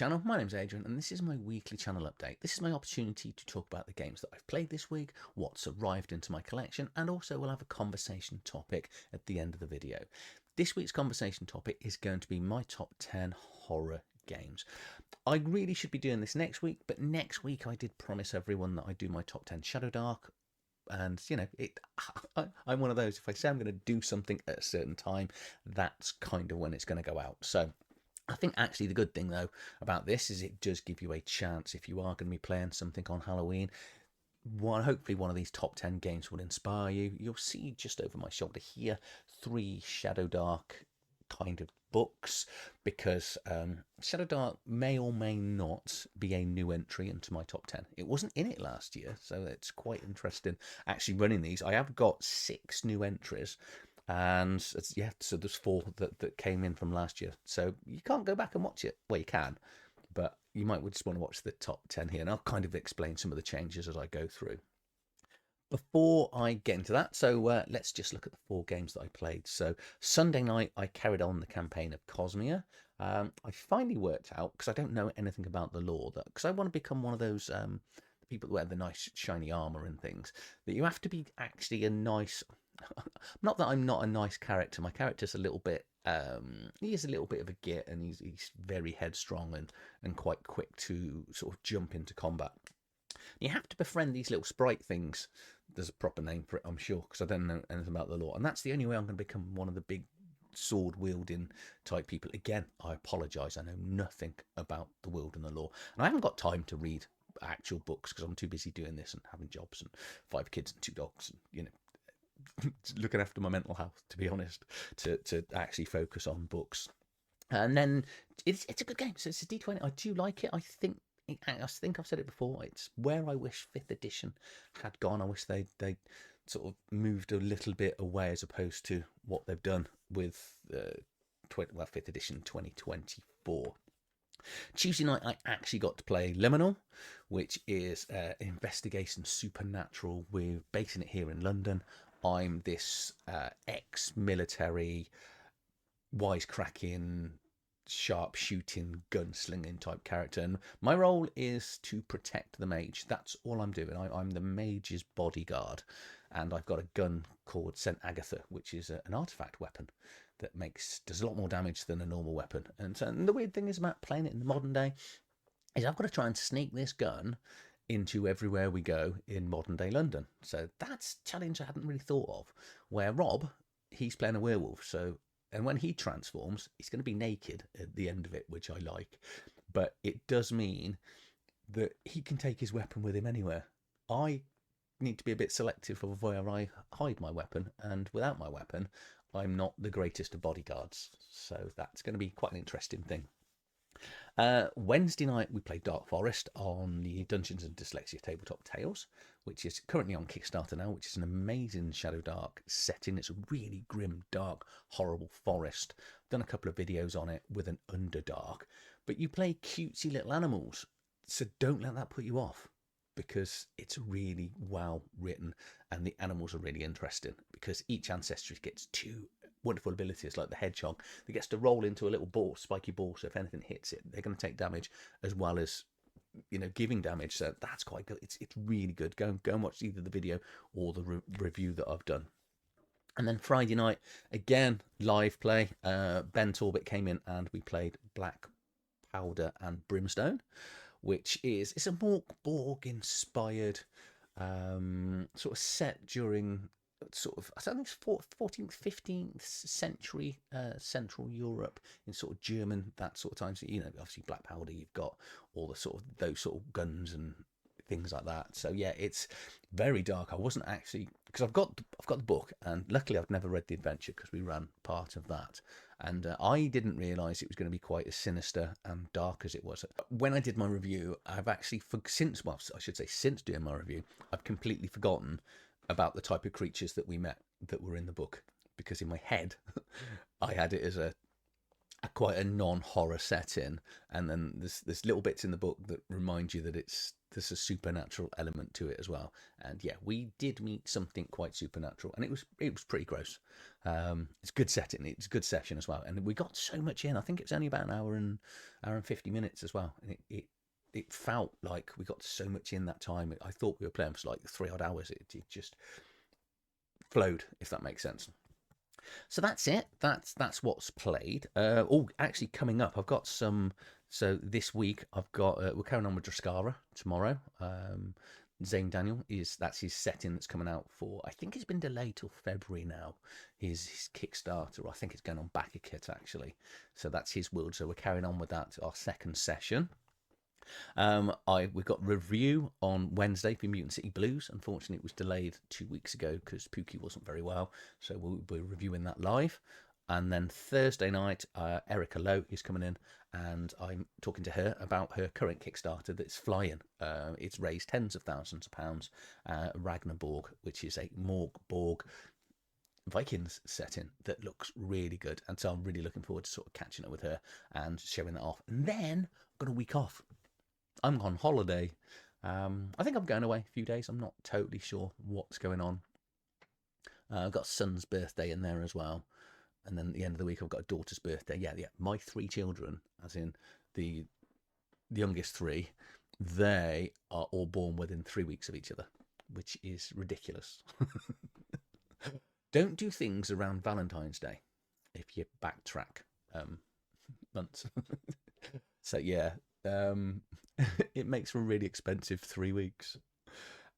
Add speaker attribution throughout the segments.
Speaker 1: channel. My name's Adrian, and this is my weekly channel update. This is my opportunity to talk about the games that I've played this week, what's arrived into my collection, and also we'll have a conversation topic at the end of the video. This week's conversation topic is going to be my top 10 horror games. I really should be doing this next week, but next week I did promise everyone that I'd do my top 10 Shadowdark. And, you know, I'm one of those, if I say I'm going to do something at a certain time, that's kind of when it's going to go out. So I think actually the good thing, though, about this is it does give you a chance, if you are going to be playing something on Halloween, hopefully one of these top 10 games will inspire you. You'll see just over my shoulder here 3 Shadowdark kind of books, because Shadowdark may or may not be a new entry into my top 10. It wasn't in it last year, so it's quite interesting actually running these. I have got 6 new entries, and yeah, so there's 4 that came in from last year. So you can't go back and watch it. Well, you can, but you might just want to watch the top 10 here, and I'll kind of explain some of the changes as I go through. Before I get into that, so let's just look at the 4 games that I played. So Sunday night, I carried on the campaign of Cosmere. I finally worked out, because I don't know anything about the lore, that because I want to become one of those people that wear the nice shiny armor and things, that you have to be actually a nice... Not that I'm not a nice character. My character's a little bit... he is a little bit of a git, and he's very headstrong and quite quick to sort of jump into combat. You have to befriend these little sprite things. There's a proper name for it, I'm sure, because I don't know anything about the lore. And that's the only way I'm going to become one of the big sword-wielding type people. Again, I apologise. I know nothing about the world and the lore. And I haven't got time to read actual books because I'm too busy doing this and having jobs and 5 kids and 2 dogs and, you know, looking after my mental health, to be honest, to actually focus on books. And then it's a good game. So it's a D20. I do like it. I think I've said it before. It's where I wish 5th edition had gone. I wish they sort of moved a little bit away as opposed to what they've done with 5th edition 2024. Tuesday night, I actually got to play Liminal, which is an investigation supernatural. We're basing it here in London. I'm this ex-military, wisecracking, sharp-shooting, gunslinging type character, and my role is to protect the mage. That's all I'm doing. I'm the mage's bodyguard, and I've got a gun called St. Agatha, which is an artifact weapon that does a lot more damage than a normal weapon. And the weird thing is about playing it in the modern day is I've got to try and sneak this gun into everywhere we go in modern day London. So that's a challenge I hadn't really thought of. Where Rob, he's playing a werewolf, and when he transforms, he's going to be naked at the end of it, which I like. But it does mean that he can take his weapon with him anywhere. I need to be a bit selective of where I hide my weapon, and without my weapon, I'm not the greatest of bodyguards. So that's going to be quite an interesting thing. Wednesday night, we played Dark Forest on the Dungeons and Dyslexia Tabletop Tales, which is currently on Kickstarter now, which is an amazing Shadowdark setting. It's a really grim, dark, horrible forest. I've done a couple of videos on it with an Underdark, but you play cutesy little animals, so don't let that put you off, because it's really well written and the animals are really interesting, because each ancestry gets 2 wonderful abilities, like the hedgehog that gets to roll into a little ball, spiky ball, so if anything hits it, they're going to take damage as well as, you know, giving damage. So that's quite good. It's really good. Go and watch either the video or the review that I've done. And then Friday night, again, live play. Ben Torbett came in and we played Black Powder and Brimstone, which it's a Mork Borg inspired sort of set during sort of, I think it's 14th, 15th century Central Europe, in sort of German, that sort of time. So, you know, obviously Black Powder, you've got all the sort of those sort of guns and things like that. So yeah, it's very dark. I wasn't actually, because I've got the book, and luckily I've never read the adventure because we ran part of that, and I didn't realise it was going to be quite as sinister and dark as it was. When I did my review, I've actually since doing my review, I've completely forgotten about the type of creatures that we met that were in the book, because in my head I had it as a quite a non-horror setting, and then there's little bits in the book that remind you that it's there's a supernatural element to it as well. And yeah, we did meet something quite supernatural, and it was pretty gross. It's good setting, it's a good session as well, and we got so much in. I think it was only about an hour and 50 minutes as well, and it felt like we got so much in that time. I thought we were playing for like 3 odd hours. It just flowed, if that makes sense. So that's it. That's what's played. Actually, coming up, I've got some. So this week, I've got. We're carrying on with Drascara tomorrow. Zane Daniel that's his setting that's coming out for. I think it's been delayed till February now. His Kickstarter. I think it's going on back a kit actually. So that's his world. So we're carrying on with that. Our second session. We've got review on Wednesday for Mutant City Blues. Unfortunately, it was delayed 2 weeks ago because Pookie wasn't very well, so we'll be reviewing that live. And then Thursday night, Erica Lowe is coming in, and I'm talking to her about her current Kickstarter that's flying. It's raised tens of thousands of pounds. Ragnar Borg, which is a Mork Borg Vikings setting that looks really good, and so I'm really looking forward to sort of catching up with her and showing that off. And then I've got a week off. I'm on holiday. I think I'm going away a few days. I'm not totally sure what's going on. I've got a son's birthday in there as well. And then at the end of the week, I've got a daughter's birthday. Yeah. My 3 children, as in the youngest 3, they are all born within 3 weeks of each other, which is ridiculous. Don't do things around Valentine's Day if you backtrack months. So yeah, it makes for a really expensive 3 weeks.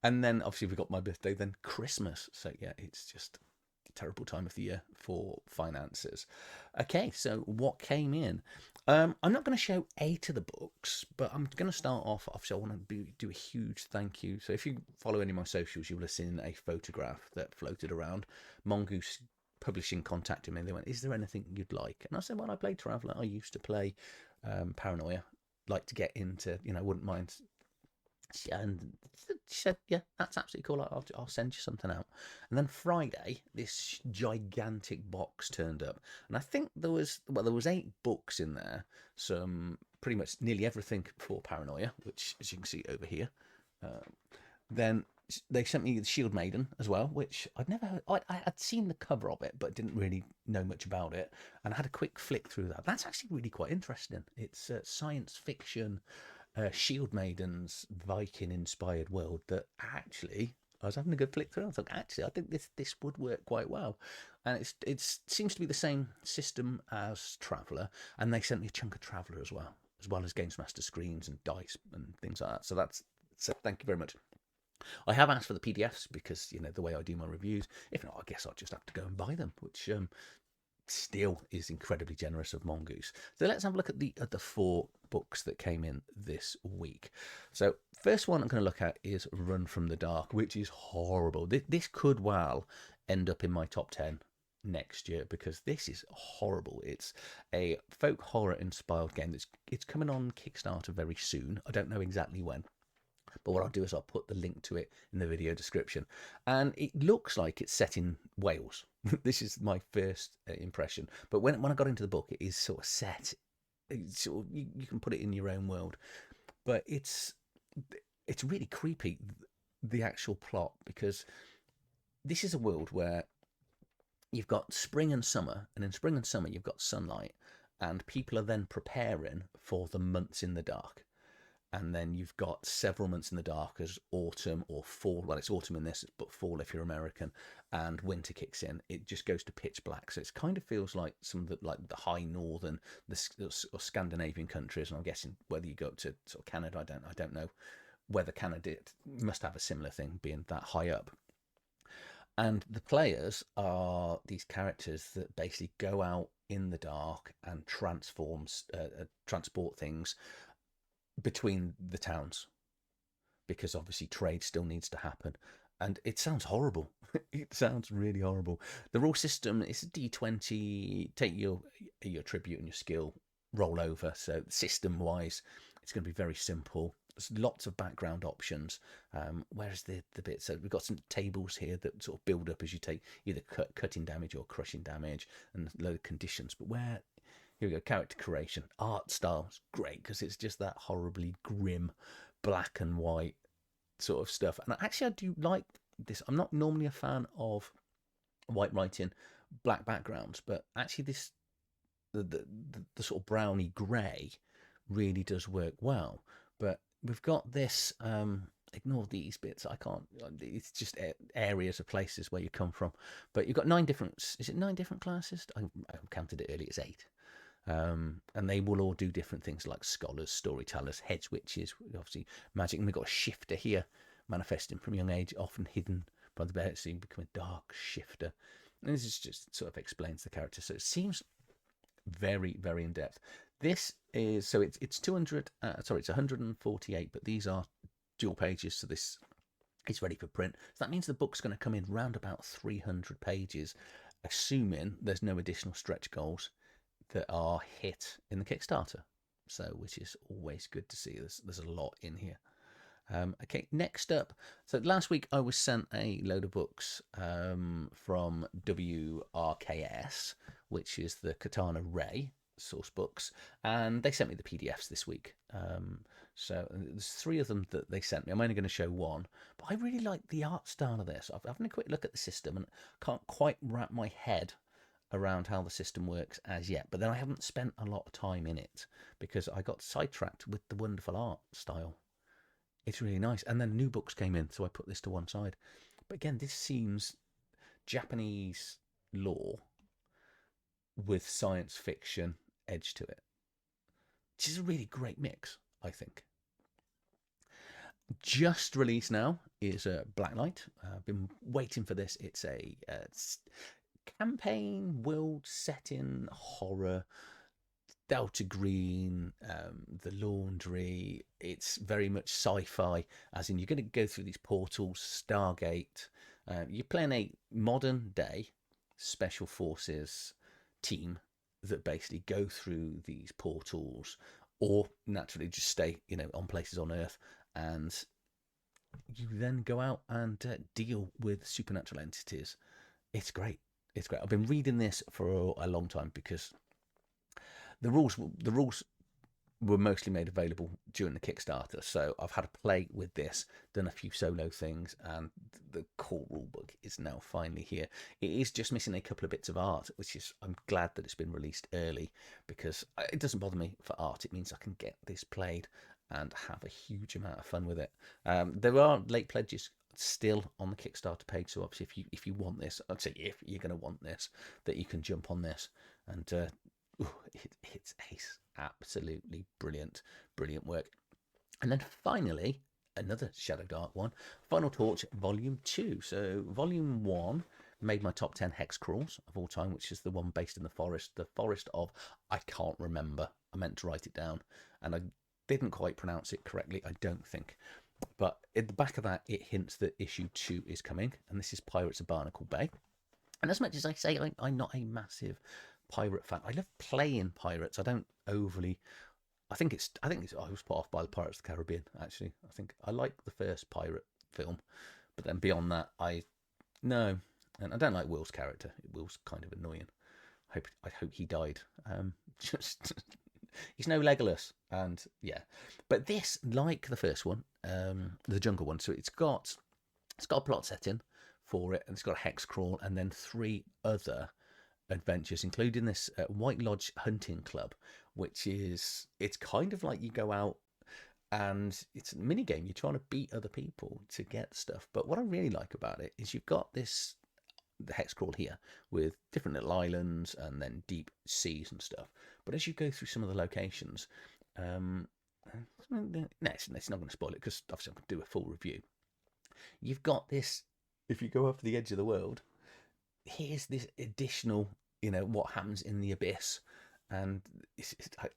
Speaker 1: And then obviously we've got my birthday, then Christmas. So yeah, it's just a terrible time of the year for finances. Okay, so what came in? I'm not going to show 8 of the books, but I'm going to start off. Obviously, I want to do a huge thank you. So if you follow any of my socials, you will have seen a photograph that floated around. Mongoose Publishing contacted me, and they went, "Is there anything you'd like?" And I said, "Well, I play Traveller. I used to play Paranoia. Like to get into, wouldn't mind." And she said, "Yeah, that's absolutely cool. I'll send you something out." And then Friday, this gigantic box turned up, and I think there was 8 books in there. Some pretty much nearly everything for Paranoia, which as you can see over here. Then they sent me the Shield Maiden as well, which I'd never heard. I had seen the cover of it, but didn't really know much about it. And I had a quick flick through that. That's actually really quite interesting. It's science fiction, Shield Maiden's Viking-inspired world that actually I was having a good flick through. I thought, actually, I think this would work quite well. And it seems to be the same system as Traveller, and they sent me a chunk of Traveller as well as Games Master screens and dice and things like that. So thank you very much. I have asked for the PDFs because, the way I do my reviews. If not, I guess I'll just have to go and buy them, which still is incredibly generous of Mongoose. So let's have a look at the 4 books that came in this week. So first one I'm going to look at is Run from the Dark, which is horrible. This could well end up in my top 10 next year because this is horrible. It's a folk horror inspired game. It's coming on Kickstarter very soon. I don't know exactly when. But what I'll do is I'll put the link to it in the video description. And it looks like it's set in Wales. This is my first impression. But when I got into the book, it is sort of set. You can put it in your own world. But it's really creepy, the actual plot, because this is a world where you've got spring and summer. And in spring and summer, you've got sunlight. And people are then preparing for the months in the dark. And then you've got several months in the dark as autumn or fall. Well, it's autumn in this, but fall if you're American, and winter kicks in. It just goes to pitch black. So it kind of feels like some of the high northern, or Scandinavian countries. And I'm guessing whether you go up to sort of Canada, I don't know whether Canada must have a similar thing, being that high up. And the players are these characters that basically go out in the dark and transport things between the towns, because obviously trade still needs to happen. And it sounds horrible. It sounds really horrible. The rule system is a D20, take your tribute and your skill, roll over. So system wise, it's going to be very simple. There's lots of background options. Where's the bit? So we've got some tables here that sort of build up as you take either cutting damage or crushing damage, and a load of conditions. But here we go, character creation. Art style is great because it's just that horribly grim black and white sort of stuff. And actually, I do like this. I'm not normally a fan of white writing, black backgrounds, but actually the sort of browny grey really does work well. But we've got this. Ignore these bits. I can't. It's just areas of places where you come from. But you've got 9 different. Is it 9 different classes? I counted it earlier. It's 8. And they will all do different things like scholars, storytellers, hedge witches, obviously magic. And we've got a shifter here, manifesting from a young age, often hidden by the bear, so you become a dark shifter. And this is just sort of explains the character. So it seems very, very in depth. This is so it's 200. Sorry, it's 148, but these are dual pages, so this is ready for print. So that means the book's going to come in round about 300 pages, assuming there's no additional stretch goals that are hit in the Kickstarter. So, which is always good to see. There's a lot in here. Okay, next up. So last week I was sent a load of books from WRKS, which is the Katana-Ra source books, and they sent me the PDFs this week. So there's 3 of them that they sent me. I'm only going to show one, but I really like the art style of this. I've had a quick look at the system and can't quite wrap my head around how the system works as yet. But then I haven't spent a lot of time in it because I got sidetracked with the wonderful art style. It's really nice. And then new books came in, so I put this to one side. But again, this seems Japanese lore with science fiction edge to it, which is a really great mix, I think. Just released now is Blacklight. I've been waiting for this. It's a campaign world setting horror. Delta Green, the laundry. It's very much sci-fi, as in you're going to go through these portals, Stargate. You're playing a modern day special forces team that basically go through these portals, or naturally just stay, on places on Earth, and you then go out and deal with supernatural entities. It's great. It's great. I've been reading this for a long time because the rules were mostly made available during the Kickstarter, so I've had a play with this, done a few solo things, and the core rulebook is now finally here. It is just missing a couple of bits of art, which is, I'm glad that it's been released early, because it doesn't bother me for art. It means I can get this played and have a huge amount of fun with it. There are late pledges still on the Kickstarter page, so obviously if you want this, I'd say if you're going to want this, that you can jump on this, and it's ace. Absolutely brilliant work. And then finally, another Shadowdark one, Final Torch Volume 2. So Volume 1 made my top 10 hex crawls of all time, which is the one based in the forest of, I can't remember. I meant to write it down, and I didn't quite pronounce it correctly, I don't think. But at the back of that, it hints that issue 2 is coming, and this is Pirates of Barnacle Bay. And as much as I say I'm not a massive pirate fan, I love playing pirates. I don't overly. I think I was put off by the Pirates of the Caribbean. Actually, I think I like the first pirate film, but then beyond that, no, and I don't like Will's character. Will's kind of annoying. I hope he died. Just he's no Legolas, and yeah. But this, like the first one, the jungle one, so it's got a plot setting for it, and it's got a hex crawl, and then 3 other adventures, including this White Lodge Hunting Club, which is, it's kind of like you go out and it's a mini game. You're trying to beat other people to get stuff. But what I really like about it is you've got the hex crawl here with different little islands and then deep seas and stuff. But as you go through some of the locations, it's not going to spoil it because obviously I'm going to do a full review. You've got this, if you go off the edge of the world, here's this additional, what happens in the abyss, and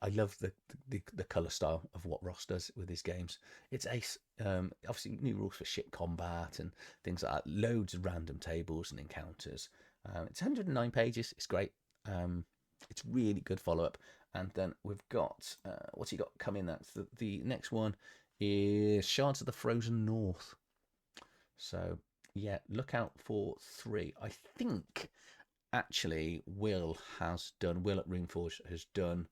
Speaker 1: I love the color style of what Ross does with his games. It's ace. Obviously new rules for ship combat and things like that, loads of random tables and encounters. It's 109 pages. It's great. It's really good follow-up. And then we've got what's he got coming? That's the next one is Shards of the Frozen North. So yeah, look out for 3. I think actually Will at Runeforge has done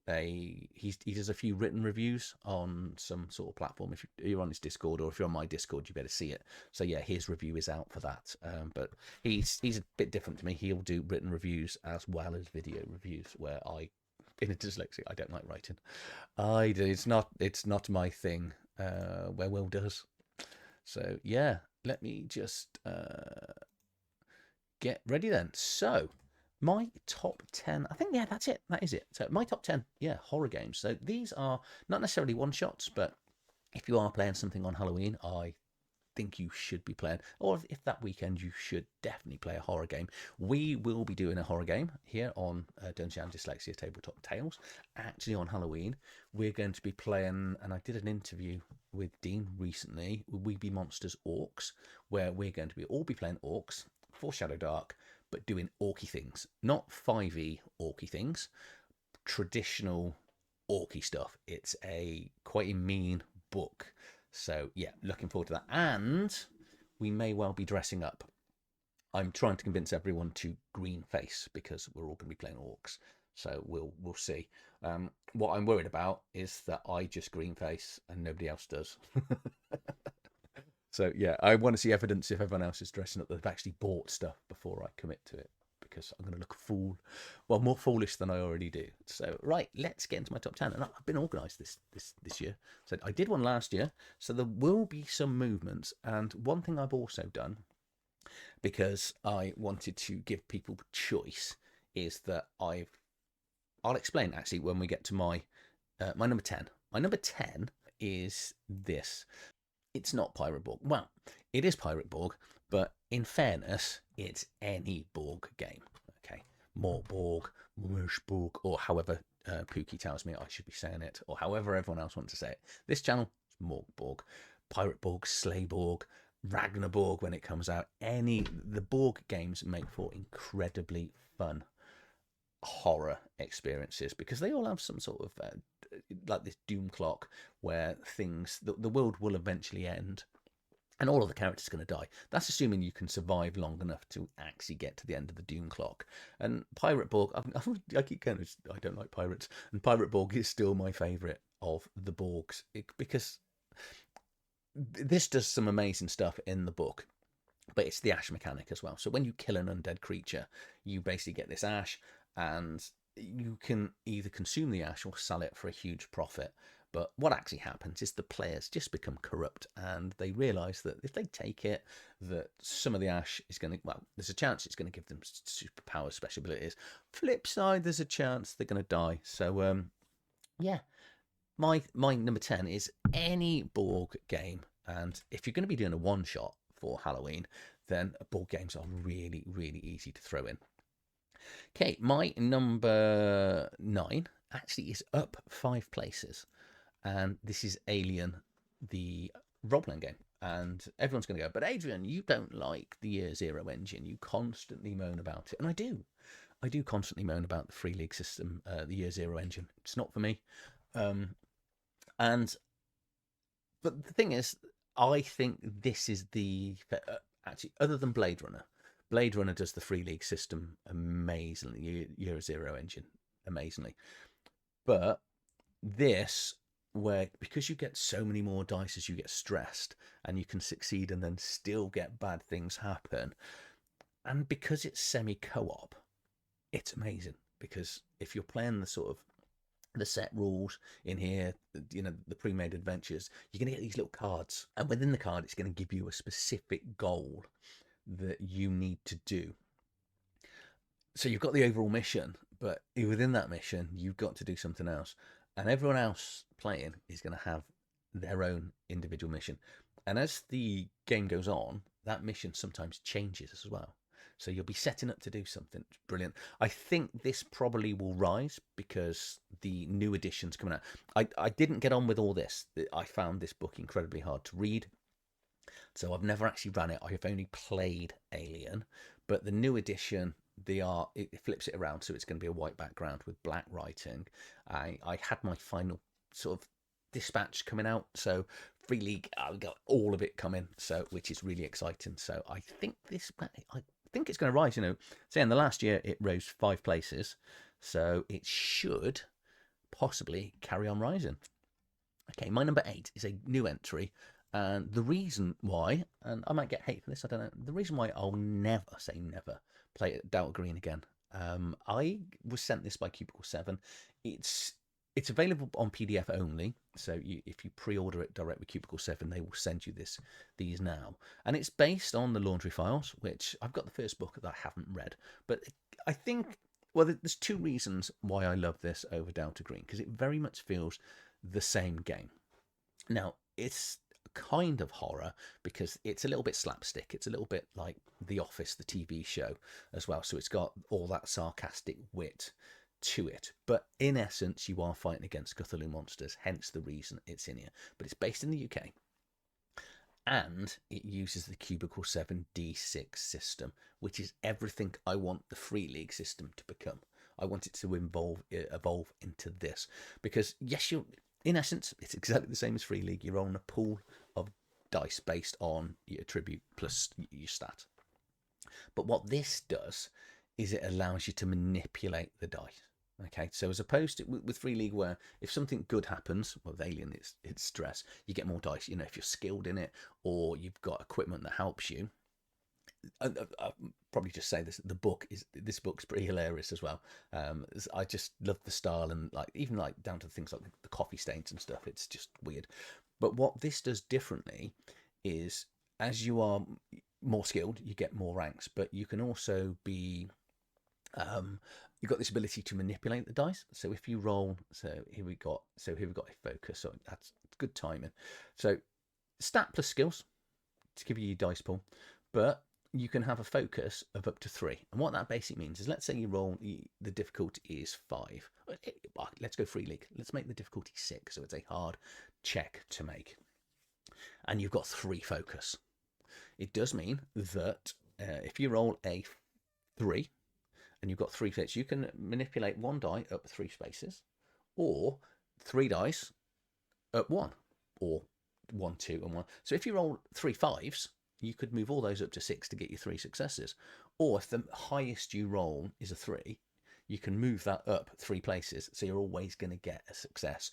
Speaker 1: he does a few written reviews on some sort of platform. If you're on his Discord, or if you're on my Discord, you better see it. So yeah, his review is out for that. But he's a bit different to me. He'll do written reviews as well as video reviews, where in a dyslexic, I don't like writing. I do. It's not my thing. Where Will does. So yeah, let me just get ready then. So my top 10, I think, yeah, that's it. That is it. So my top 10, yeah, horror games. So these are not necessarily one-shots, but if you are playing something on Halloween, I think you should be playing, or if that weekend, you should definitely play a horror game. We will be doing a horror game here on Dungeon and Dyslexia Tabletop Tales. Actually, on Halloween, we're going to be playing, and I did an interview with Dean recently, We Be Monsters Orcs, where we're going to all be playing orcs for Shadowdark, but doing orky things, not 5e orky things, traditional orky stuff. It's quite a mean book. So yeah, looking forward to that. And we may well be dressing up. I'm trying to convince everyone to green face because we're all going to be playing orcs. So we'll see. What I'm worried about is that I just green face and nobody else does. So yeah, I want to see evidence if everyone else is dressing up that they've actually bought stuff before I commit to it, because I'm going to look a fool. Well, more foolish than I already do. So right, let's get into my top 10. And I've been organised this year. So I did one last year, so there will be some movements. And one thing I've also done, because I wanted to give people choice, is that I'll explain actually when we get to my number 10. My number 10 is this. It's not Pirate Borg. Well, it is Pirate Borg, but in fairness, it's any Borg game. Okay, Mork Borg, Borg, or however Pookie tells me I should be saying it, or however everyone else wants to say it. This channel is Mork Borg, Pirate Borg, Slayborg, Ragnarborg when it comes out. The Borg games make for incredibly fun horror experiences, because they all have some sort of like this doom clock where the world will eventually end and all of the characters are going to die. That's assuming you can survive long enough to actually get to the end of the doom clock. And Pirate Borg, I keep going, I don't like pirates, and Pirate Borg is still my favourite of the Borgs, because this does some amazing stuff in the book. But it's the ash mechanic as well. So when you kill an undead creature, you basically get this ash, and you can either consume the ash or sell it for a huge profit. But what actually happens is the players just become corrupt, and they realise that if they take it, that some of the ash is going to, well, there's a chance it's going to give them superpowers, special abilities. Flip side, there's a chance they're going to die. So, yeah, my number 10 is any Borg game. And if you're going to be doing a one-shot for Halloween, then board games are really, really easy to throw in. Okay, my number 9 actually is up 5 places, and this is Alien, the role-playing game. And everyone's going to go, but Adrian, you don't like the Year Zero engine. You constantly moan about it. And I do. I do constantly moan about the Free League system, the Year Zero engine. It's not for me. But the thing is, I think this is actually, other than Blade Runner does the Free League system amazingly, Year Zero engine amazingly. But this, because you get so many more dice as you get stressed, and you can succeed and then still get bad things happen, and because it's semi-co-op, it's amazing. Because if you're playing the set rules in here, the pre-made adventures, you're going to get these little cards, and within the card it's going to give you a specific goal that you need to do. So you've got the overall mission, but within that mission you've got to do something else, and everyone else playing is going to have their own individual mission. And as the game goes on, that mission sometimes changes as well. So you'll be setting up to do something brilliant. I think this probably will rise because the new edition's coming out. I didn't get on with all this. I found this book incredibly hard to read. So I've never actually ran it. I've only played Alien. But the new edition, it flips it around, so it's going to be a white background with black writing. I had my final sort of dispatch coming out, so Free League, I've got all of it coming, so which is really exciting. So I think I think it's going to rise. Say in the last year it rose 5 places, so it should possibly carry on rising. Okay, my number 8 is a new entry. And the reason why, and I might get hate for this, I don't know, the reason why I'll never, say never, play Delta Green again. I was sent this by Cubicle 7. It's available on PDF only, so if you pre-order it direct with Cubicle 7, they will send you these now. And it's based on the Laundry Files, which I've got the first book that I haven't read. But I think, well, there's 2 reasons why I love this over Delta Green, because it very much feels the same game. Now, it's kind of horror because it's a little bit slapstick. It's a little bit like The Office, the TV show, as well. So it's got all that sarcastic wit to it. But in essence, you are fighting against Cthulhu monsters, hence the reason it's in here. But it's based in the UK. And it uses the Cubicle 7 D6 system, which is everything I want the Free League system to become. I want it to evolve into this. Because, yes, in essence, it's exactly the same as Free League. You're on a pool of dice based on your attribute plus your stat. But what this does is it allows you to manipulate the dice. Okay, so as opposed to with Free League, where if something good happens, well, with Alien, it's stress, you get more dice. You know, if you're skilled in it or you've got equipment that helps you. I'll probably just say this: this book's pretty hilarious as well. I just love the style and even down to things like the coffee stains and stuff. It's just weird. But what this does differently is, as you are more skilled, you get more ranks, but you can also be you've got this ability to manipulate the dice. So if you roll, here we got a focus. So that's good timing. So stat plus skills to give you your dice pool, but you can have a focus of up to 3. And what that basically means is, let's say you roll, the difficulty is 5. Let's go Free League. Let's make the difficulty 6. So it's a hard check to make. And you've got 3 focus. It does mean that if you roll a 3 and you've got 3 fits, you can manipulate 1 die up 3 spaces, or 3 dice up 1, or 1, 2, and 1. So if you roll 3 5s, you could move all those up to 6 to get you 3 successes. Or if the highest you roll is a 3, you can move that up 3 places, so you're always going to get a success.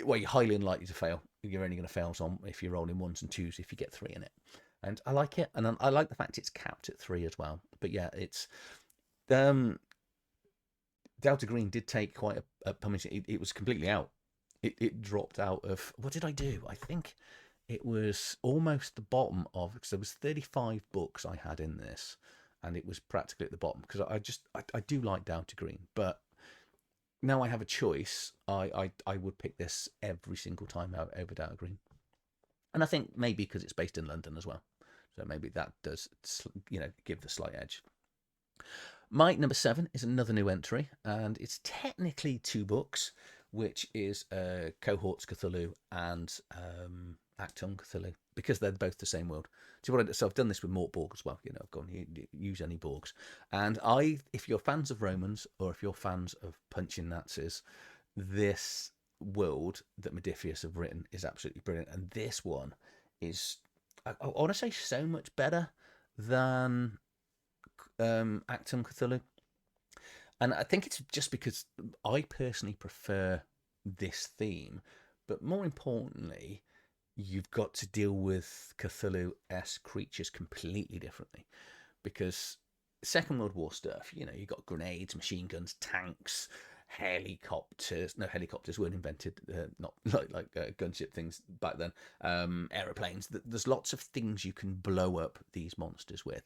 Speaker 1: Well, you're highly unlikely to fail. You're only going to fail some if you're rolling 1s and 2s if you get 3 in it. And I like it, and I like the fact it's capped at 3 as well. But yeah, it's Delta Green did take quite a pummage. It was completely out. It dropped out of, what did I do? I think it was almost the bottom of, because there was 35 books I had in this, and it was practically at the bottom, because I do like Delta Green, but now I have a choice. I would pick this every single time out over Delta Green. And I think maybe because it's based in London as well. So maybe that does, give the slight edge. My number 7 is another new entry, and it's technically 2 books, which is Cohorts Cthulhu and Actum Cthulhu, because they're both the same world. So I've done this with Mork Borg as well. I've gone, use any Borgs. And if you're fans of Romans, or if you're fans of punching Nazis, this world that Modiphius have written is absolutely brilliant. And this one is, I want to say, so much better than Actum Cthulhu. And I think it's just because I personally prefer this theme, but more importantly, you've got to deal with Cthulhu-esque creatures completely differently, because Second World War stuff, you've got grenades, machine guns, tanks, helicopters. No, helicopters weren't invented, not like gunship things back then. Aeroplanes. There's lots of things you can blow up these monsters with.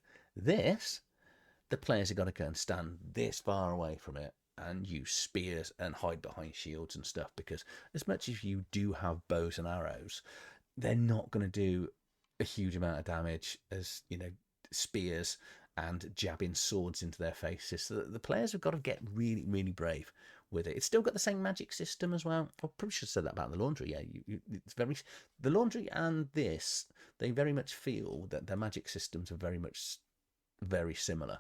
Speaker 1: The players have got to go and stand this far away from it and use spears and hide behind shields and stuff, because as much as you do have bows and arrows, they're not going to do a huge amount of damage as, spears and jabbing swords into their faces. So the players have got to get really, really brave with it. It's still got the same magic system as well. I probably should have said that about the Laundry. Yeah, the Laundry and this, they very much feel that their magic systems are very similar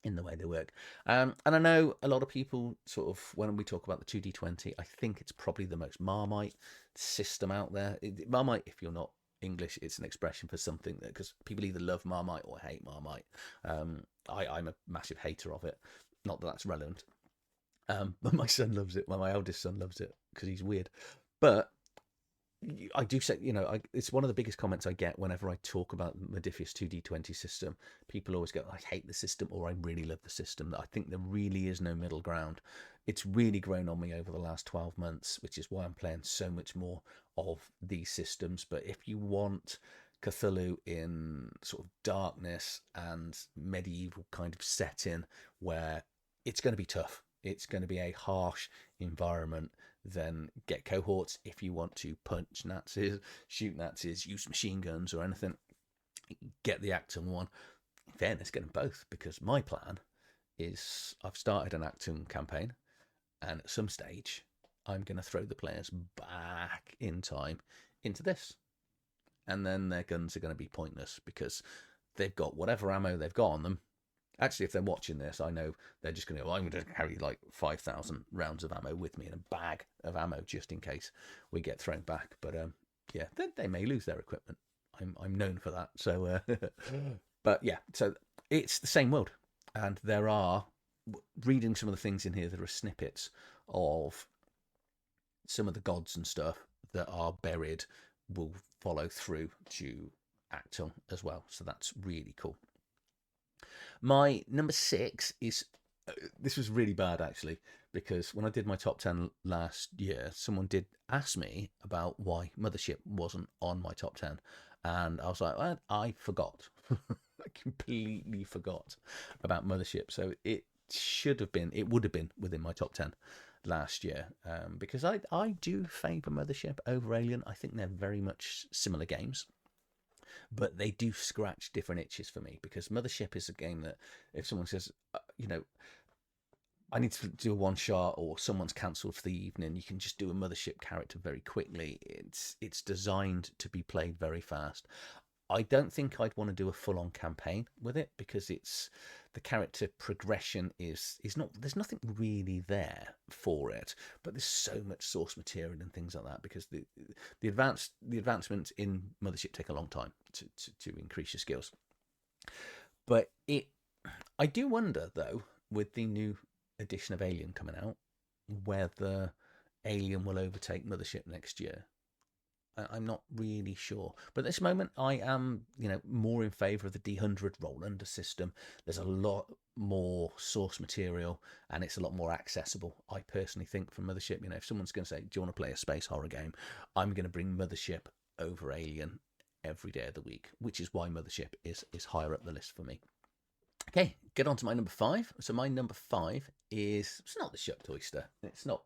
Speaker 1: in the way they work. And I know a lot of people sort of, when we talk about the 2D20, I think it's probably the most Marmite system out there. Marmite, if you're not English, it's an expression for something that, because people either love Marmite or hate Marmite. I'm a massive hater of it. Not that that's relevant. But my son loves it. Well, my eldest son loves it because he's weird. But I do say, it's one of the biggest comments I get whenever I talk about Modiphius 2D20 system. People always go, I hate the system, or I really love the system. I think there really is no middle ground. It's really grown on me over the last 12 months, which is why I'm playing so much more of these systems. But if you want Cthulhu in sort of darkness and medieval kind of setting where it's going to be tough, it's going to be a harsh environment, then get cohorts. If you want to punch Nazis, shoot Nazis, use machine guns or anything, get the Acton one. In fairness, get them both, because my plan is I've started an Acton campaign, and at some stage I'm going to throw the players back in time into this, and then their guns are going to be pointless because they've got whatever ammo they've got on them. Actually, if they're watching this, I know they're just going to go, I'm going to carry like 5,000 rounds of ammo with me in a bag of ammo just in case we get thrown back. But yeah, they may lose their equipment. I'm known for that. So, but yeah, so it's the same world. And there are, reading some of the things in here, there are snippets of some of the gods and stuff that are buried will follow through to Acton as well. So that's really cool. My number 6 is, this was really bad actually, because when I did my top 10 last year, someone did ask me about why Mothership wasn't on my top 10. And I was like, well, I forgot. I completely forgot about Mothership. So it would have been within my top 10 last year, because I do favour Mothership over Alien. I think they're very much similar games, but they do scratch different itches for me, because Mothership is a game that if someone says, I need to do a one shot, or someone's cancelled for the evening, you can just do a Mothership character very quickly. It's designed to be played very fast. I don't think I'd want to do a full-on campaign with it, because the character progression is not, there's nothing really there for it, but there's so much source material and things like that, because the advancements in Mothership take a long time to increase your skills. But I do wonder though, with the new edition of Alien coming out, whether Alien will overtake Mothership next year. I'm not really sure, but at this moment I am, more in favour of the D100 roll under system. There's a lot more source material and it's a lot more accessible, I personally think, from Mothership. If someone's going to say, do you want to play a space horror game, I'm going to bring Mothership over Alien every day of the week, which is why Mothership is higher up the list for me. Okay, get on to my number 5. So my number 5 is, it's not the Shucked Oyster. It's not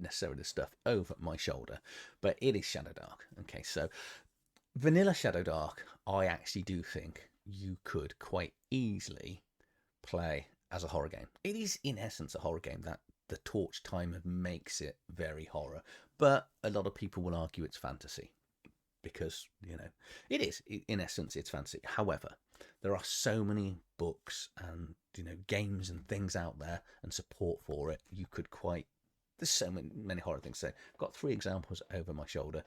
Speaker 1: necessarily the stuff over my shoulder, but it is Shadowdark. Okay, so vanilla Shadowdark, I actually do think you could quite easily play as a horror game. It is in essence a horror game. That the torch timer makes it very horror, but a lot of people will argue it's fantasy, because it is, in essence, it's fantasy. However, there are so many books and games and things out there and support for it. You could there's so many horror things. So I've got 3 examples over my shoulder,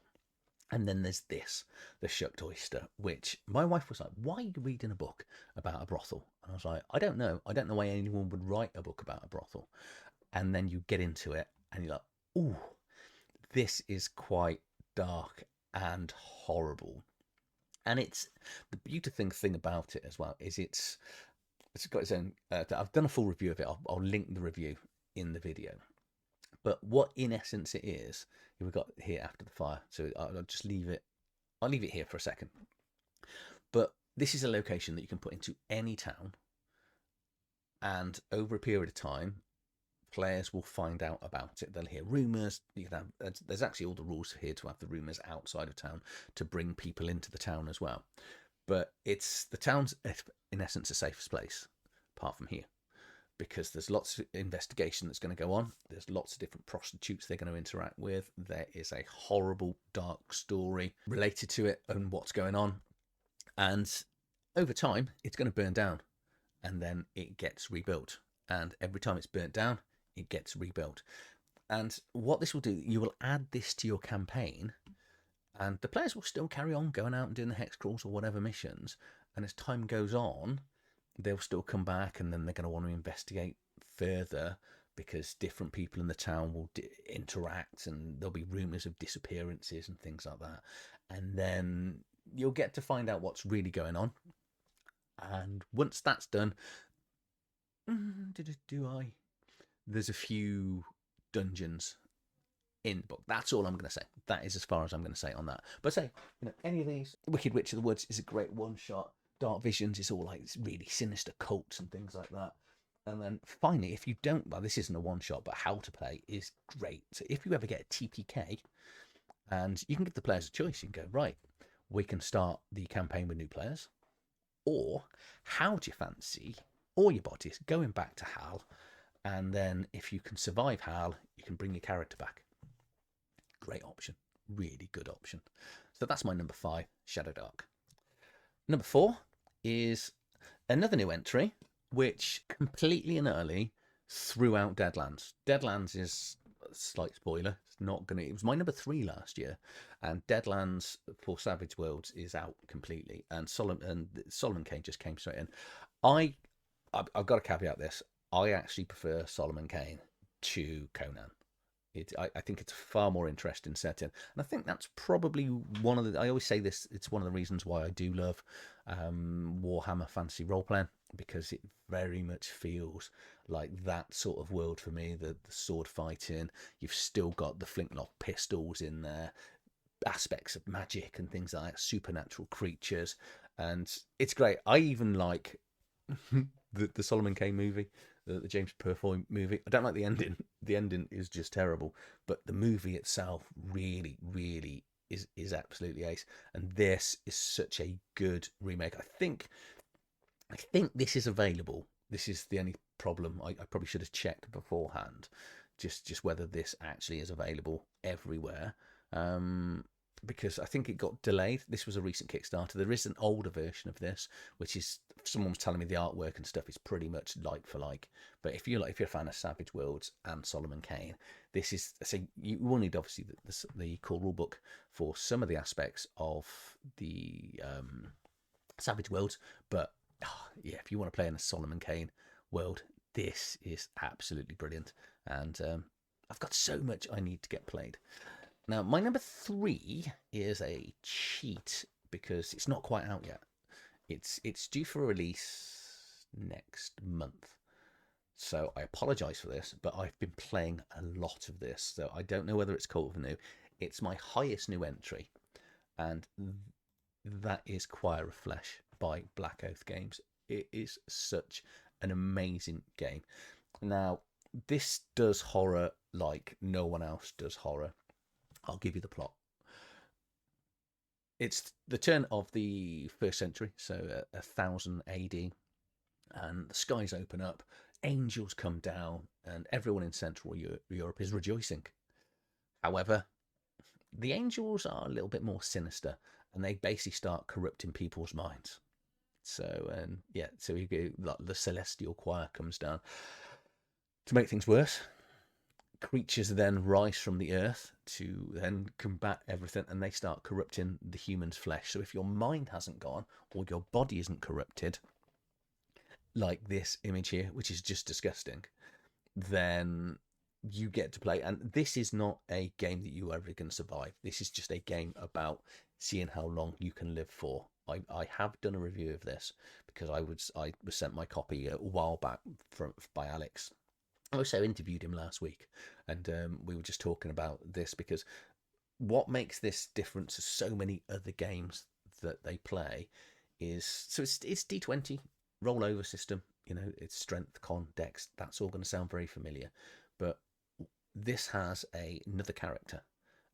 Speaker 1: and then there's this, the Shucked Oyster, which my wife was like, why are you reading a book about a brothel? And I was like, I don't know why anyone would write a book about a brothel. And then you get into it and you're like, ooh, this is quite dark and horrible. And it's the beautiful thing about it as well is it's got its own. I've done a full review of it. I'll link the review in the video. But what in essence it is, we've got here after the fire. So I'll just leave it. I'll leave it here for a second. But this is a location that you can put into any town, and over a period of time, players will find out about it. They'll hear rumours. There's actually all the rules here to have the rumours outside of town to bring people into the town as well. But the town's in essence a safest place, apart from here, because there's lots of investigation that's going to go on. There's lots of different prostitutes they're going to interact with. There is a horrible, dark story related to it and what's going on. And over time, it's going to burn down, and then it gets rebuilt. And every time it's burnt down, it gets rebuilt. And what this will do, you will add this to your campaign, and the players will still carry on going out and doing the hex crawls or whatever missions. And as time goes on, they'll still come back, and then they're going to want to investigate further. because different people in the town will interact, and there'll be rumors of disappearances and things like that. And then you'll get to find out what's really going on. And once that's done, do I? There's a few dungeons in the book. That's all I'm going to say. That is as far as I'm going to say on that. But say, any of these, Wicked Witch of the Woods is a great one shot. Dark Visions is all like it's really sinister cults and things like that. And then finally, if you don't, well, this isn't a one shot, but How to Play is great. So if you ever get a TPK, and you can give the players a choice, you can go, right, we can start the campaign with new players, or how do you fancy all your bodies going back to Hal? And then if you can survive Hal, you can bring your character back. Great option. Really good option. So that's my number 5, Shadowdark. Number 4 is another new entry, which completely and utterly threw out Deadlands. Deadlands is a slight spoiler. It's not gonna. It was my number 3 last year, and Deadlands for Savage Worlds is out completely. And Solomon Kane just came straight in. I've got to caveat this. I actually prefer Solomon Kane to Conan. I think it's a far more interesting setting, and I think that's probably one of the. I always say this. It's one of the reasons why I do love Warhammer Fantasy role playing, because it very much feels like that sort of world for me. The sword fighting, you've still got the flintlock pistols in there, aspects of magic and things like that, supernatural creatures, and it's great. I even like the Solomon Kane movie. The James Purfoy movie. I don't like the ending. The ending is just terrible. But the movie itself really, really is absolutely ace. And this is such a good remake. I think this is available. This is the only problem. I probably should have checked beforehand, just whether this actually is available everywhere. Because I think it got delayed. This was a recent Kickstarter. There is an older version of this, which is, someone was telling me the artwork and stuff is pretty much like for like. But if you're a fan of Savage Worlds and Solomon Kane, this is, so you will need obviously the core rulebook for some of the aspects of the Savage Worlds. But yeah, if you want to play in a Solomon Kane world, this is absolutely brilliant. And I've got so much I need to get played. Now, my number 3 is a cheat because it's not quite out yet. It's due for release next month. So I apologise for this, but I've been playing a lot of this. So I don't know whether it's called new. It's my highest new entry, and that is Choir of Flesh by Black Oath Games. It is such an amazing game. Now, this does horror like no one else does horror. I'll give you the plot. It's the turn of the 1st century, so 1000 AD, and the skies open up, angels come down, and everyone in Central Europe is rejoicing. However, the angels are a little bit more sinister, and they basically start corrupting people's minds. So, so you go, like, the celestial choir comes down. To make things worse, creatures then rise from the earth to then combat everything, and they start corrupting the human's flesh. So if your mind hasn't gone, or your body isn't corrupted, like this image here, which is just disgusting, then you get to play. And this is not a game that you ever can survive. This is just a game about seeing how long you can live for. I have done a review of this because I was sent my copy a while back by Alex. I also interviewed him last week, and we were just talking about this, because what makes this different to so many other games that they play is, so it's D20 rollover system. It's strength, con, dex. That's all going to sound very familiar, but this has another character,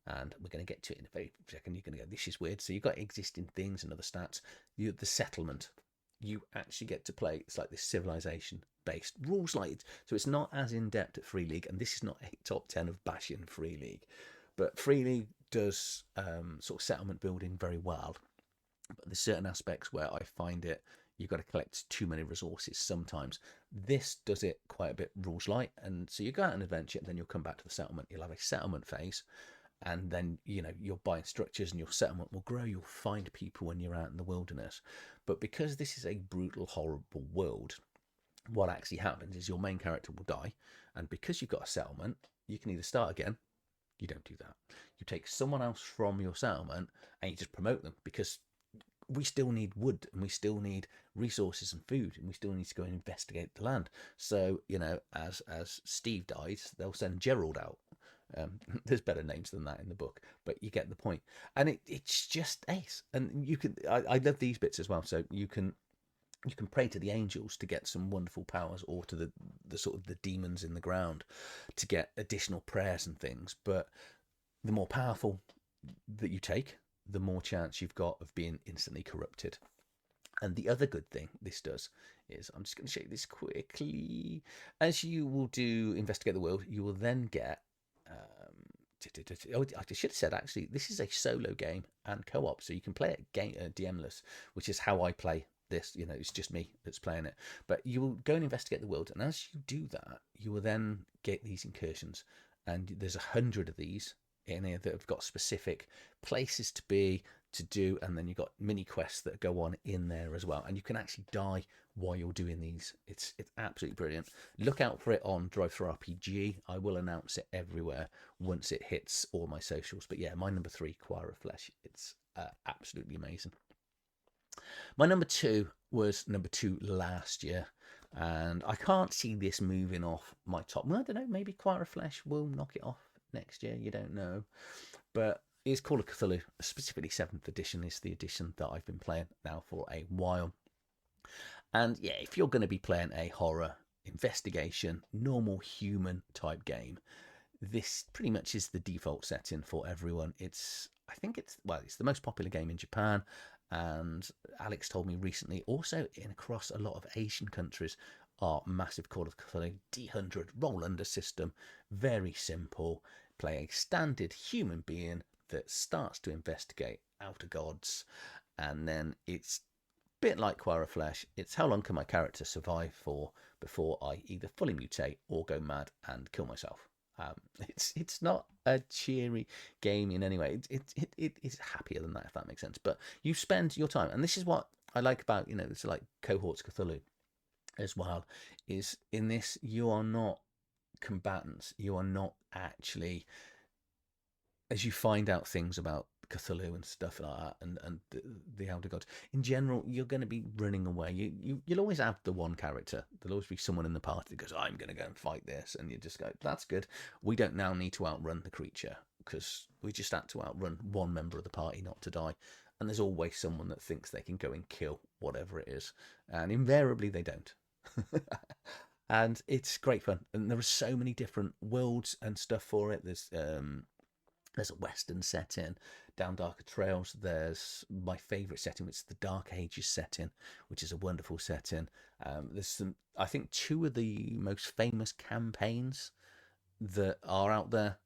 Speaker 1: and we're going to get to it in a very second. You're going to go, this is weird. So you've got existing things and other stats. The settlement, you actually get to play. It's like this civilization based rules, like, so it's not as in depth at Free League, and this is not a top 10 of bashing Free League, but Free League does sort of settlement building very well. But there's certain aspects where I find you've got to collect too many resources sometimes. This does it quite a bit rules light, and so you go out on an adventure, and then you'll come back to the settlement. You'll have a settlement phase, and then you'll buy structures, and your settlement will grow. You'll find people when you're out in the wilderness. But because this is a brutal, horrible world, what actually happens is your main character will die, and because you've got a settlement, you can either start again. You don't do that. You take someone else from your settlement and you just promote them, because we still need wood and we still need resources and food, and we still need to go and investigate the land. So, as Steve dies, they'll send Gerald out. There's better names than that in the book, but you get the point. And it's just ace. And you can, I love these bits as well. So you can pray to the angels to get some wonderful powers, or to the sort of the demons in the ground to get additional prayers and things. But the more powerful that you take, the more chance you've got of being instantly corrupted. And the other good thing this does is, I'm just going to show you this quickly. As you will do investigate the world, you will then get I should have said, actually, this is a solo game and co-op, so you can play it DMless, which is how I play this. It's just me that's playing it. But you will go and investigate the world, and as you do that, you will then get these incursions, and there's 100 of these in here that have got specific places to do, and then you've got mini quests that go on in there as well, and you can actually die while you're doing these. It's absolutely brilliant. Look out for it on TTRPG. I will announce it everywhere once it hits all my socials. But yeah, my number 3, Choir of Flesh, it's absolutely amazing. My number 2 was number 2 last year, and I can't see this moving off my top. Well, I don't know, maybe Choir of Flesh will knock it off next year, you don't know. But it's Call of Cthulhu, specifically 7th edition is the edition that I've been playing now for a while. And yeah, if you're going to be playing a horror, investigation, normal human type game, this pretty much is the default setting for everyone. I think it's the most popular game in Japan, and Alex told me recently also across a lot of Asian countries are massive Call of Cthulhu. D100 roll under system, very simple. Play a standard human being that starts to investigate outer gods, and then it's a bit like Choir of Flesh. It's how long can my character survive for before I either fully mutate or go mad and kill myself. It's not a cheery game in any way. It is happier than that, if that makes sense. But you spend your time, and this is what I like about it's like Cohorts Cthulhu as well. Is in this, you are not combatants. You are not actually, as you find out things about Cthulhu and stuff like that, and the elder gods in general, you're going to be running away. You'll always have the one character. There'll always be someone in the party that goes, I'm going to go and fight this, and you just go, that's good. We don't now need to outrun the creature, because we just had to outrun one member of the party not to die. And there's always someone that thinks they can go and kill whatever it is, and invariably they don't. And it's great fun, and there are so many different worlds and stuff for it. There's a Western setting, down darker trails. There's my favourite setting, which is the Dark Ages setting, which is a wonderful setting. There's some, I think, 2 of the most famous campaigns that are out there.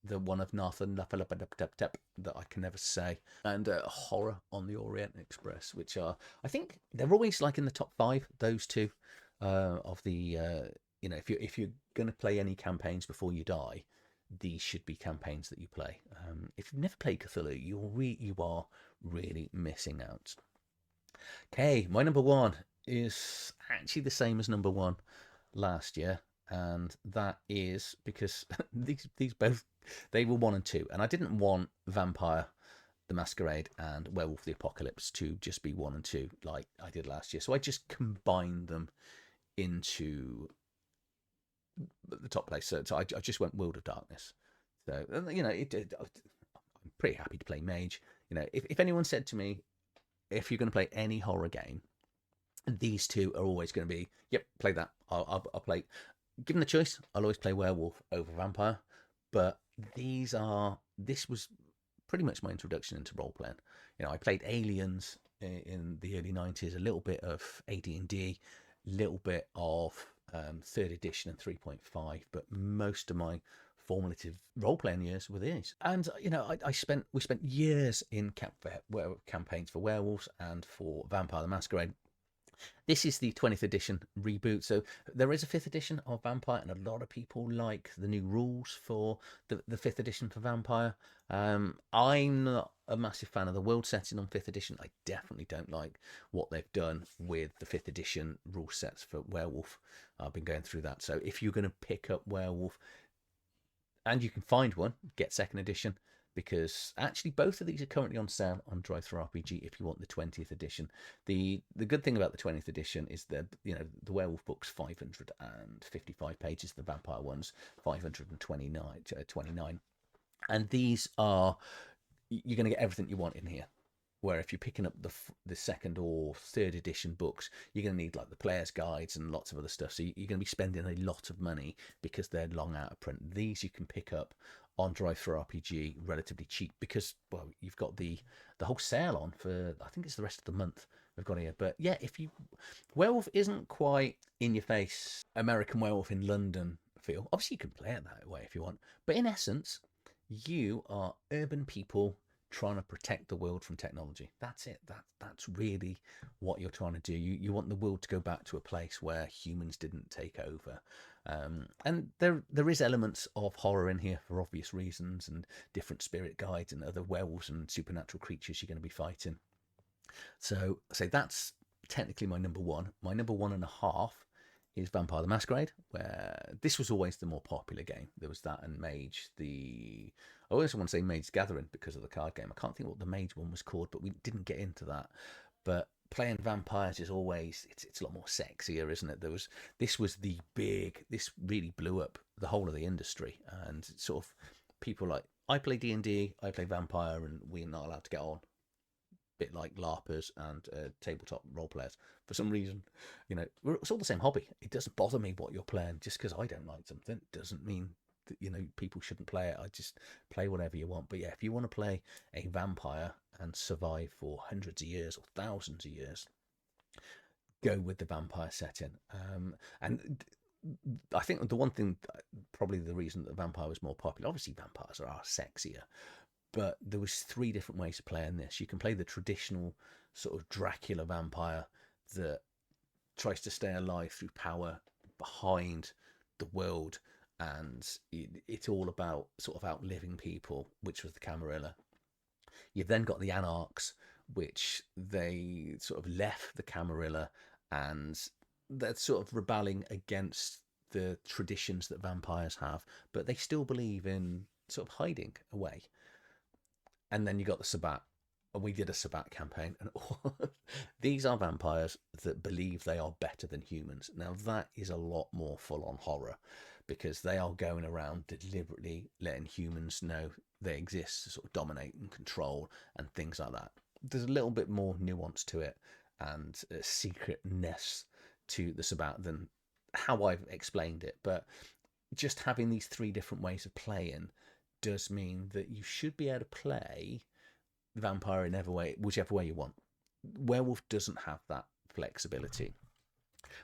Speaker 1: The one of Nathan that I can never say, and Horror on the Orient Express, which are, I think they're always like in the top 5. Those 2 of the if you're going to play any campaigns before you die, these should be campaigns that you play. If you've never played Cthulhu, you are really missing out. Okay, my number 1 is actually the same as number 1 last year, and that is because these both, they were 1 and 2, and I didn't want Vampire the Masquerade and Werewolf the Apocalypse to just be 1 and 2 like I did last year, so I just combined them into the top place. So I just went World of Darkness. So I'm pretty happy to play Mage. If anyone said to me, if you're going to play any horror game, these 2 are always going to be, yep, play that. I'll play. Given the choice, I'll always play Werewolf over Vampire. But this was pretty much my introduction into role playing. I played Aliens in the early 90s, a little bit of AD&D, a little bit of 3rd edition and 3.5, but most of my formative role-playing years were these. And we spent years in campaigns for Werewolves and for Vampire the Masquerade, This is the 20th edition reboot. So there is a 5th edition of Vampire, and a lot of people like the new rules for the 5th edition for Vampire. I'm not a massive fan of the world setting on 5th edition. I definitely don't like what they've done with the 5th edition rule sets for Werewolf. I've been going through that. So if you're going to pick up Werewolf, and you can find one, get 2nd edition, because actually both of these are currently on sale on TTRPG if you want the 20th edition. The good thing about the 20th edition is that, you know, the Werewolf book's 555 pages, the Vampire one's 529. And these are, you're going to get everything you want in here. Where if you're picking up the 2nd or 3rd edition books, you're going to need like the player's guides and lots of other stuff. So you're going to be spending a lot of money because they're long out of print. These you can pick up on Drive-Thru RPG relatively cheap because, well, you've got the whole sale on for, I think it's the rest of the month we've got here. But yeah, if you, Werewolf isn't quite in your face American Werewolf in London feel. Obviously you can play it that way if you want, but in essence, you are urban people trying to protect the world from technology. That's it. That's really what you're trying to do. You want the world to go back to a place where humans didn't take over. And there is elements of horror in here for obvious reasons, and different spirit guides and other werewolves and supernatural creatures you're going to be fighting. So that's technically my number one. My number 1.5 is Vampire the Masquerade, where this was always the more popular game. There was that and Mage. I always want to say Mage's Gathering because of the card game. I can't think what the Mage one was called, but we didn't get into that. But playing vampires is always, it's a lot more sexier, isn't it? This really blew up the whole of the industry, and sort of people like, I play D&D, I play Vampire, and we're not allowed to get on. Bit like LARPers and tabletop role players. For some reason, you know, it's all the same hobby. It doesn't bother me what you're playing. Just because I don't like something doesn't mean that, you know, people shouldn't play it. I just play whatever you want. But yeah, if you want to play a vampire and survive for hundreds of years or thousands of years, go with the vampire setting. And I think the one thing, probably the reason that the vampire was more popular, obviously vampires are sexier, but there was 3 different ways of playing this. You can play the traditional sort of Dracula vampire that tries to stay alive through power behind the world, and it's all about sort of outliving people, which was the Camarilla. You've then got the Anarchs, which they sort of left the Camarilla, and they're sort of rebelling against the traditions that vampires have, but they still believe in sort of hiding away. And then you got the Sabbat, and we did a Sabbat campaign, and these are vampires that believe they are better than humans. Now that is a lot more full-on horror, because they are going around deliberately letting humans know they exist to sort of dominate and control and things like that. There's a little bit more nuance to it and a secretness to the Sabbat than how I've explained it, but just having these 3 different ways of playing does mean that you should be able to play vampire in whichever way you want. Werewolf doesn't have that flexibility.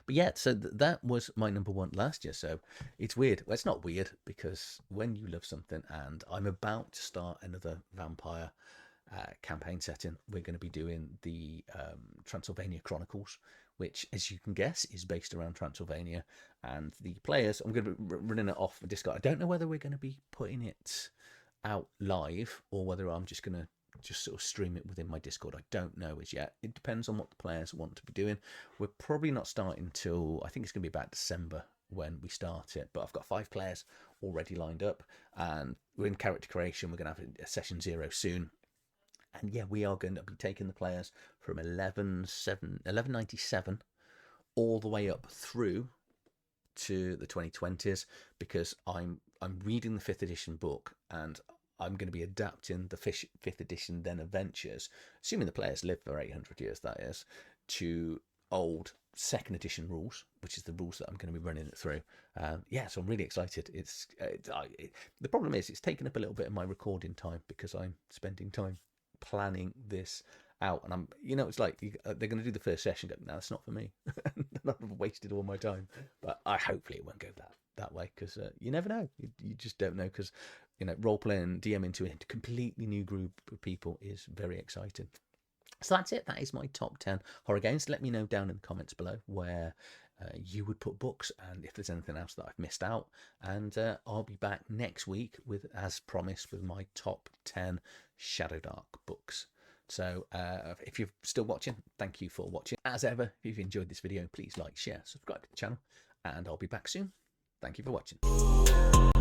Speaker 1: But yeah, so that was my number 1 last year. So it's weird. Well, it's not weird, because when you love something, and I'm about to start another vampire campaign setting, we're going to be doing the Transylvania Chronicles, which, as you can guess, is based around Transylvania. And the players, I'm going to be running it off Discord. I don't know whether we're going to be putting it out live or whether I'm just going to sort of stream it within my Discord. I don't know as yet. It depends on what the players want to be doing. We're probably not starting till, I think it's going to be about December when we start it, but I've got 5 players already lined up, and we're in character creation. We're going to have a session 0 soon. And yeah, we are going to be taking the players from 1197 all the way up through to the 2020s, because I'm reading the 5th edition book, and I'm going to be adapting the 5th edition then adventures, assuming the players live for 800 years, that is, to old 2nd edition rules, which is the rules that I'm going to be running it through. Yeah, so I'm really excited. The problem is it's taken up a little bit of my recording time, because I'm spending time planning this out, and it's like they're going to do the first session, go, no, that's not for me. I've wasted all my time. But hopefully it won't go that way, because you never know. You just don't know, because role playing, DM into a completely new group of people is very exciting. So that's it. That is my top 10 horror games. Let me know down in the comments below where you would put books and if there's anything else that I've missed out. And I'll be back next week with, as promised, with my top 10 Shadowdark books. So if you're still watching, thank you for watching. As ever, if you've enjoyed this video, please like, share, subscribe to the channel, and I'll be back soon. Thank you for watching.